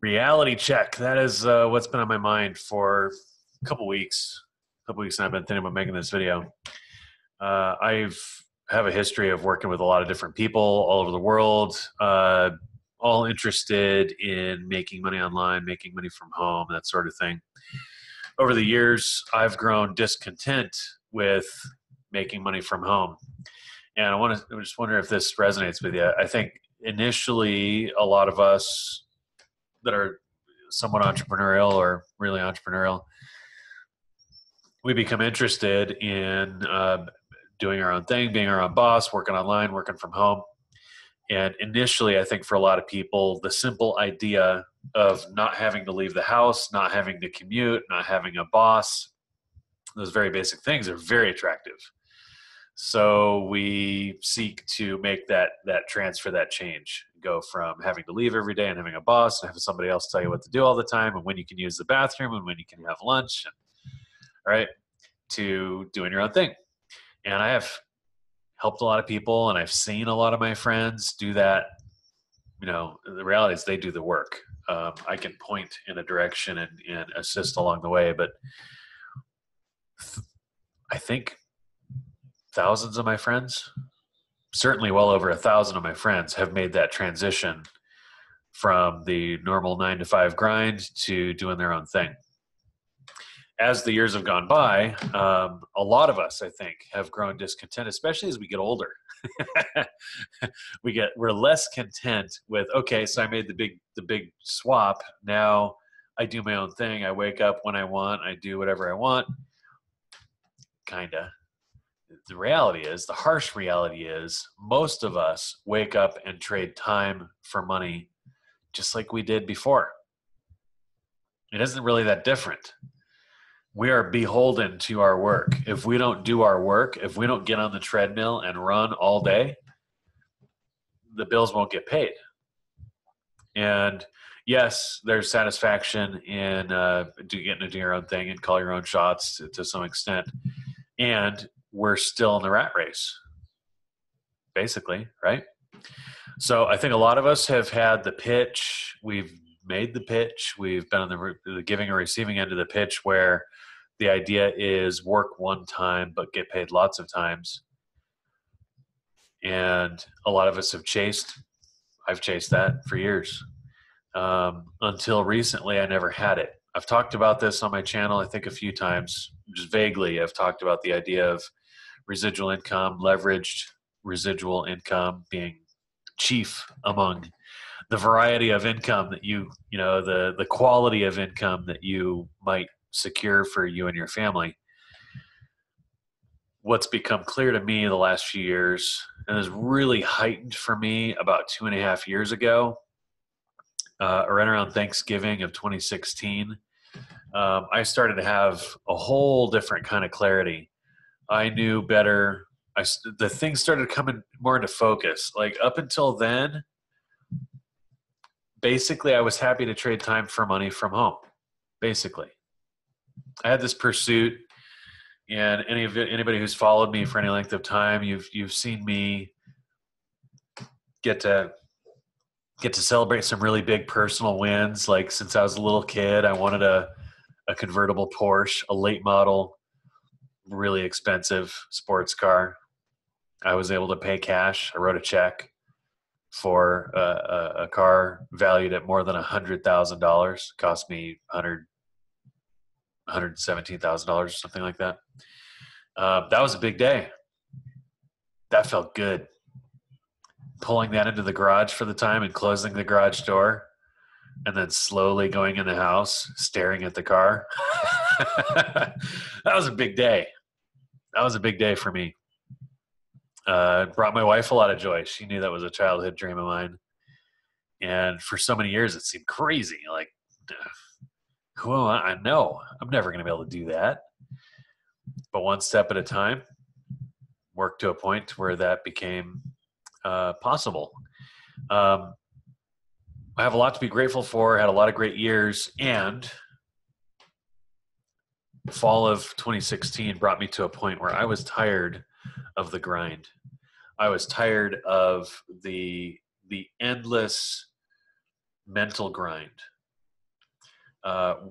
Reality check. That is what's been on my mind for a couple weeks. A couple weeks, and I've been thinking about making this video. I've have a history of working with a lot of different people all over the world, all interested in making money online, making money from home, that sort of thing. Over the years, I've grown discontent with making money from home, and I just wonder if this resonates with you. I think initially, a lot of us that are somewhat entrepreneurial or really entrepreneurial, we become interested in doing our own thing, being our own boss, working online, working from home. And initially, I think for a lot of people, the simple idea of not having to leave the house, not having to commute, not having a boss, those very basic things are very attractive. So we seek to make that transfer, that change, go from having to leave every day and having a boss and having somebody else tell you what to do all the time and when you can use the bathroom and when you can have lunch, and, right, to doing your own thing. And I have helped a lot of people, and I've seen a lot of my friends do that. The reality is they do the work. I can point in a direction and assist along the way, but I think thousands of my friends, certainly well over 1,000 of my friends, have made that transition from the normal 9 to 5 grind to doing their own thing. As the years have gone by, a lot of us, I think, have grown discontent, especially as we get older. We're less content with, okay, so I made the big swap. Now I do my own thing. I wake up when I want. I do whatever I want. Kinda. The harsh reality is, most of us wake up and trade time for money just like we did before. It isn't really that different. We are beholden to our work. If we don't do our work, if we don't get on the treadmill and run all day, the bills won't get paid. And yes, there's satisfaction in getting to do your own thing and call your own shots to some extent. And we're still in the rat race, basically, right? So I think a lot of us have had the pitch. We've made the pitch. We've been on the giving or receiving end of the pitch, where the idea is work one time but get paid lots of times. And a lot of us I've chased that for years. Until recently, I never had it. I've talked about this on my channel, I think, a few times. Just vaguely, I've talked about the idea of residual income, leveraged residual income being chief among the variety of income that the quality of income that you might secure for you and your family. What's become clear to me the last few years, and is really heightened for me about 2.5 years ago, right around Thanksgiving of 2016, I started to have a whole different kind of clarity. I knew better. The things started coming more into focus. Like, up until then, basically, I was happy to trade time for money from home. Basically, I had this pursuit, and anybody who's followed me for any length of time, you've seen me get to celebrate some really big personal wins. Like, since I was a little kid, I wanted a convertible Porsche, a late model, really expensive sports car. I was able to pay cash. I wrote a check for a car valued at more than $100,000. Cost me $117,000 or something like that. That was a big day. That felt good. Pulling that into the garage for the time and closing the garage door, and then slowly going in the house, staring at the car. That was a big day. That was a big day for me. It brought my wife a lot of joy. She knew that was a childhood dream of mine. And for so many years, it seemed crazy. Like, who am I? I know I'm never going to be able to do that. But one step at a time, worked to a point where that became possible. I have a lot to be grateful for. Had a lot of great years, and fall of 2016 brought me to a point where I was tired of the grind. I was tired of the endless mental grind.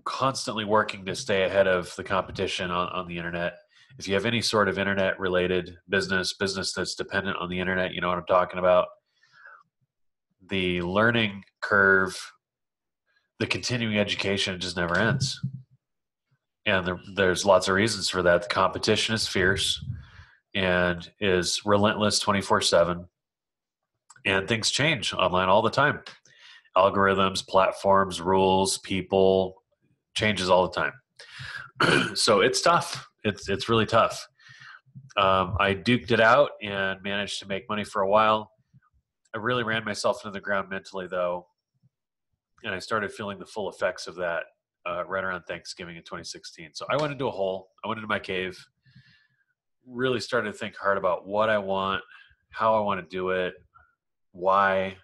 constantly working to stay ahead of the competition on the internet. If you have any sort of internet related business that's dependent on the internet, you know what I'm talking about. The learning curve, the continuing education just never ends. And there's lots of reasons for that. The competition is fierce and is relentless 24/7. And things change online all the time. Algorithms, platforms, rules, people, changes all the time. So it's tough. It's really tough. I duked it out and managed to make money for a while. I really ran myself into the ground mentally, though, and I started feeling the full effects of that right around Thanksgiving in 2016. So I went into a hole. I went into my cave, really started to think hard about what I want, how I want to do it, why,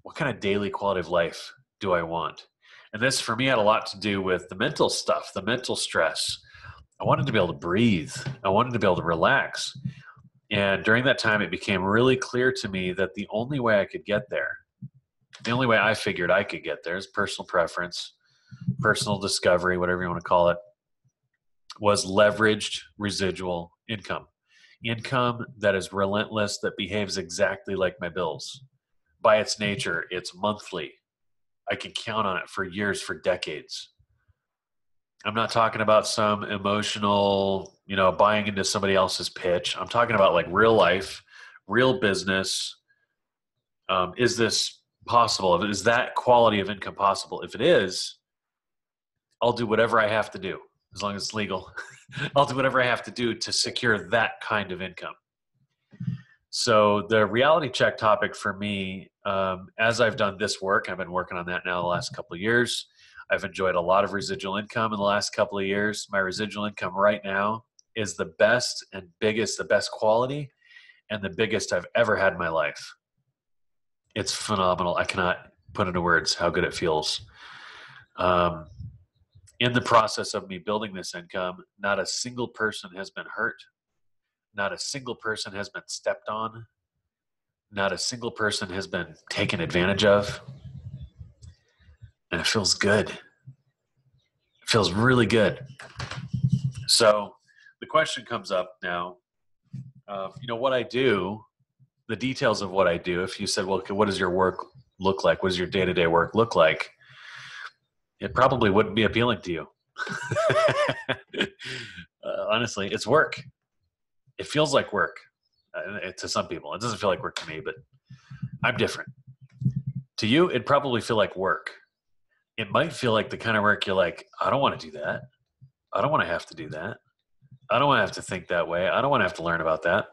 what kind of daily quality of life do I want? And this, for me, had a lot to do with the mental stuff, the mental stress. I wanted to be able to breathe. I wanted to be able to relax. And during that time, it became really clear to me that the only way I could get there, the only way I figured I could get there is personal preference, personal discovery, whatever you want to call it, was leveraged residual income. Income that is relentless, that behaves exactly like my bills. By its nature, it's monthly. I can count on it for years, for decades. I'm not talking about some emotional, buying into somebody else's pitch. I'm talking about like real life, real business. Is this possible? Is that quality of income possible? If it is, I'll do whatever I have to do, as long as it's legal. I'll do whatever I have to do to secure that kind of income. So the reality check topic for me, as I've done this work, I've been working on that now the last couple of years. I've enjoyed a lot of residual income in the last couple of years. My residual income right now is the best and biggest, the best quality and the biggest I've ever had in my life. It's phenomenal. I cannot put into words how good it feels. In the process of me building this income, not a single person has been hurt. Not a single person has been stepped on. Not a single person has been taken advantage of. And it feels good. It feels really good. So the question comes up now, what I do, the details of what I do. If you said, well, what does your work look like? What does your day-to-day work look like? It probably wouldn't be appealing to you. Honestly, it's work. It feels like work to some people. It doesn't feel like work to me, but I'm different. To you, it'd probably feel like work. It might feel like the kind of work you're like, I don't want to do that. I don't want to have to do that. I don't want to have to think that way. I don't want to have to learn about that.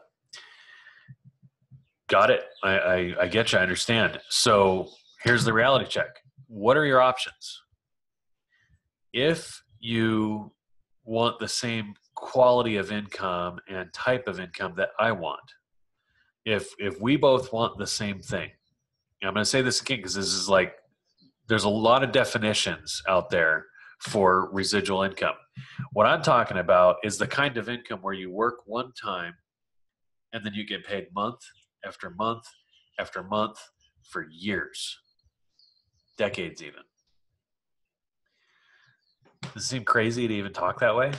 Got it. I get you. I understand. So here's the reality check. What are your options? If you want the same quality of income and type of income that I want, if we both want the same thing, and I'm going to say this again because this is like, there's a lot of definitions out there for residual income. What I'm talking about is the kind of income where you work one time and then you get paid month after month after month for years, decades even. Does it seem crazy to even talk that way?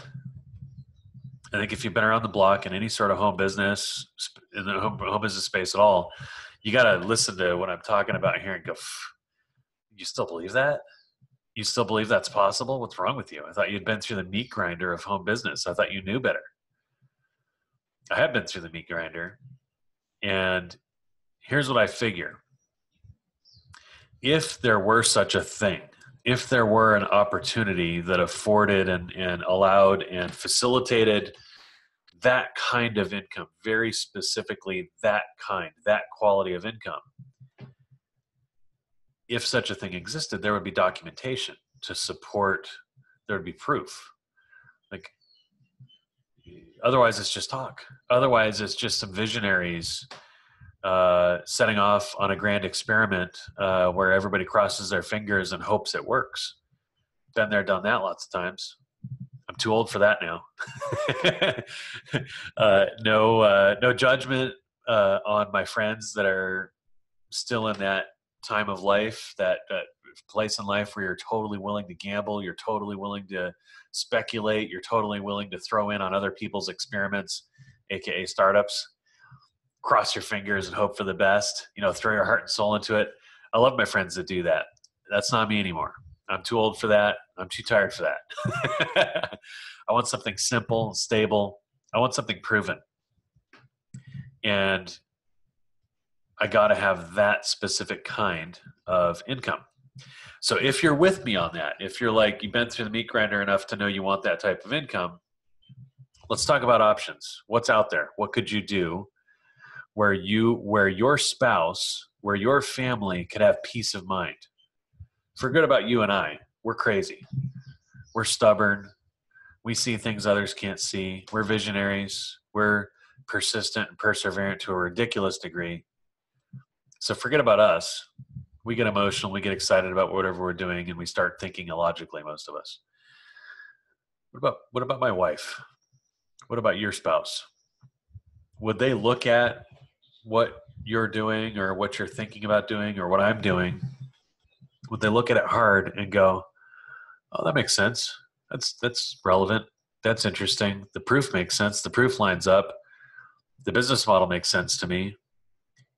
I think if you've been around the block in any sort of home business, in the home business space at all, you got to listen to what I'm talking about here and go, you still believe that? You still believe that's possible? What's wrong with you? I thought you'd been through the meat grinder of home business. I thought you knew better. I have been through the meat grinder. And here's what I figure. If there were such a thing, if there were an opportunity that afforded and allowed and facilitated that kind of income, very specifically that quality of income, if such a thing existed, there would be documentation to support, there would be proof. Like, otherwise it's just talk. Otherwise it's just some visionaries setting off on a grand experiment where everybody crosses their fingers and hopes it works. Been there, done that lots of times. I'm too old for that now. No judgment on my friends that are still in that time of life, that place in life where you're totally willing to gamble, you're totally willing to speculate, you're totally willing to throw in on other people's experiments, aka startups. Cross your fingers and hope for the best. Throw your heart and soul into it. I love my friends that do that. That's not me anymore. I'm too old for that. I'm too tired for that. I want something simple, stable. I want something proven. And I got to have that specific kind of income. So if you're with me on that, if you're like, you've been through the meat grinder enough to know you want that type of income, let's talk about options. What's out there? What could you do where your spouse, where your family could have peace of mind? Forget about you and I. We're crazy. We're stubborn. We see things others can't see. We're visionaries. We're persistent and perseverant to a ridiculous degree. So forget about us. We get emotional. We get excited about whatever we're doing, and we start thinking illogically, most of us. What about my wife? What about your spouse? Would they look at what you're doing or what you're thinking about doing or what I'm doing? Would they look at it hard and go, oh, that makes sense. That's relevant. That's interesting. The proof makes sense. The proof lines up. The business model makes sense to me.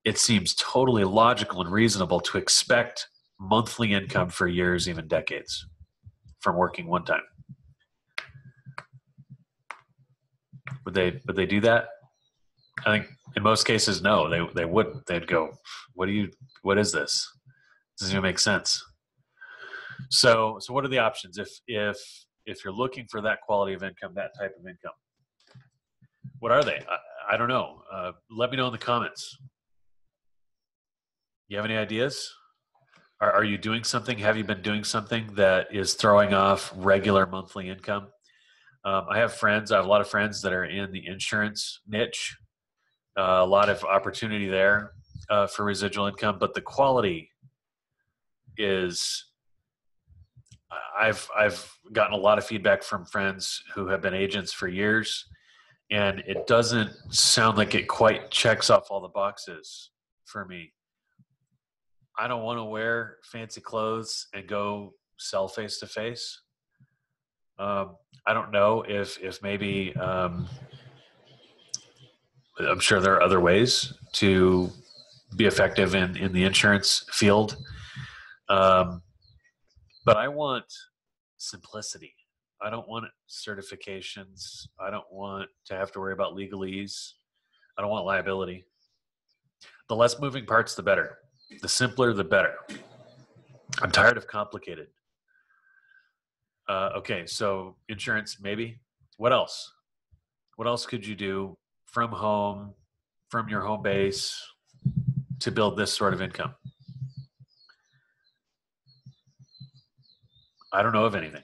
It seems totally logical and reasonable to expect monthly income for years, even decades, from working one time. Would they do that? I think in most cases, no, they wouldn't. They'd go, what is this? Doesn't even make sense. So what are the options if you're looking for that quality of income, that type of income? What are they? I don't know. Let me know in the comments. You have any ideas? Are you doing something? Have you been doing something that is throwing off regular monthly income? I have a lot of friends that are in the insurance niche. A lot of opportunity there for residual income, but the quality is, I've gotten a lot of feedback from friends who have been agents for years, and it doesn't sound like it quite checks off all the boxes for me. I don't want to wear fancy clothes and go sell face to face. I don't know if maybe, I'm sure there are other ways to be effective in the insurance field. But I want simplicity. I don't want certifications. I don't want to have to worry about legalese. I don't want liability. The less moving parts, the better. The simpler, the better. I'm tired of complicated. Okay, so insurance, maybe. What else? What else could you do from home, from your home base, to build this sort of income? I don't know of anything.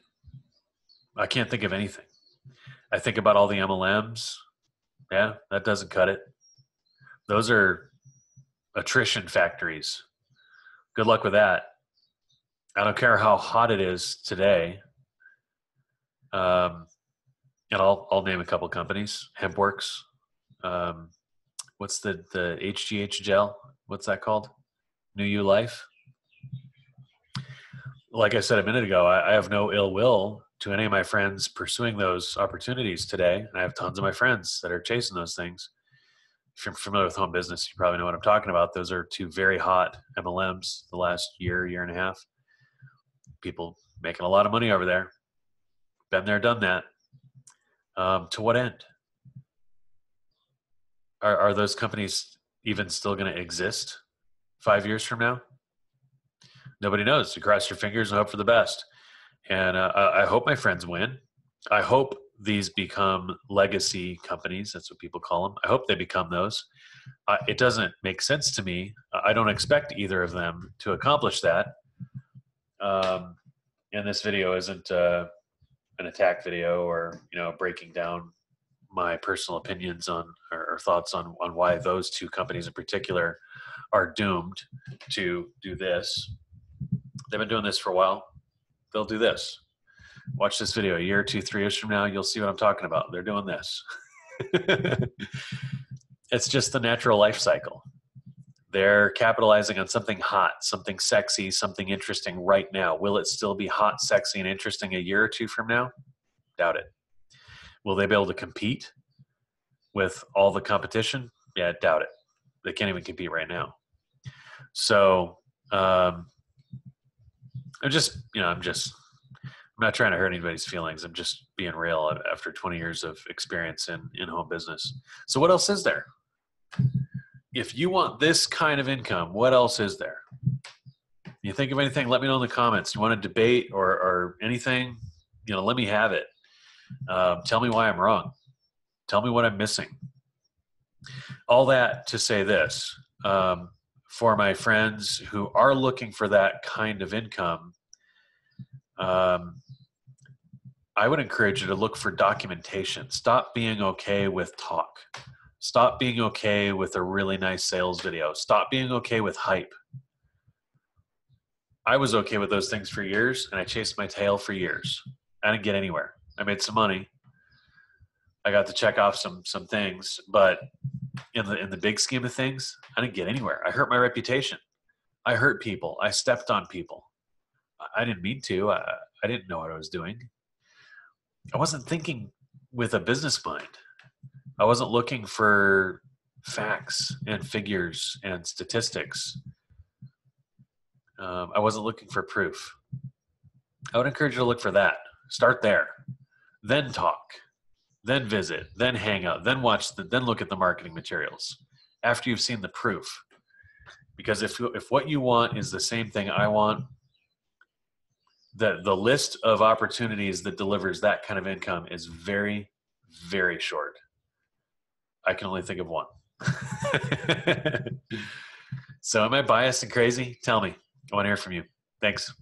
I can't think of anything. I think about all the MLMs. Yeah, that doesn't cut it. Those are attrition factories. Good luck with that. I don't care how hot it is today. And I'll name a couple companies. HempWorks. What's the HGH gel? What's that called? New You Life. Like I said a minute ago, I have no ill will to any of my friends pursuing those opportunities today. And I have tons of my friends that are chasing those things. If you're familiar with home business, you probably know what I'm talking about. Those are two very hot MLMs the last year and a half. People making a lot of money over there. Been there, done that. To what end? Are those companies even still going to exist 5 years from now? Nobody knows. You cross your fingers and hope for the best. And I hope my friends win. I hope these become legacy companies. That's what people call them. I hope they become those. It doesn't make sense to me. I don't expect either of them to accomplish that. And this video isn't an attack video or breaking down my personal opinions on or thoughts on why those two companies in particular are doomed to do this. They've been doing this for a while. They'll do this. Watch this video a year, 2, 3 years from now. You'll see what I'm talking about. They're doing this. It's just the natural life cycle. They're capitalizing on something hot, something sexy, something interesting right now. Will it still be hot, sexy, and interesting a year or two from now? Doubt it. Will they be able to compete with all the competition? Yeah, doubt it. They can't even compete right now. So I'm not trying to hurt anybody's feelings. I'm just being real after 20 years of experience in home business. So what else is there? If you want this kind of income, what else is there? You think of anything, let me know in the comments. You want to debate or anything, let me have it. Tell me why I'm wrong. Tell me what I'm missing. All that to say this, for my friends who are looking for that kind of income, I would encourage you to look for documentation. Stop being okay with talk. Stop being okay with a really nice sales video. Stop being okay with hype. I was okay with those things for years, and I chased my tail for years. I didn't get anywhere. I made some money. I got to check off some things, but in the big scheme of things, I didn't get anywhere. I hurt my reputation. I hurt people. I stepped on people. I didn't mean to. I didn't know what I was doing. I wasn't thinking with a business mind. I wasn't looking for facts and figures and statistics. I wasn't looking for proof. I would encourage you to look for that. Start there. Then talk. Then visit. Then hang out. Then then look at the marketing materials after you've seen the proof. Because if what you want is the same thing I want, the list of opportunities that delivers that kind of income is very, very short. I can only think of one. So am I biased and crazy? Tell me. I want to hear from you. Thanks.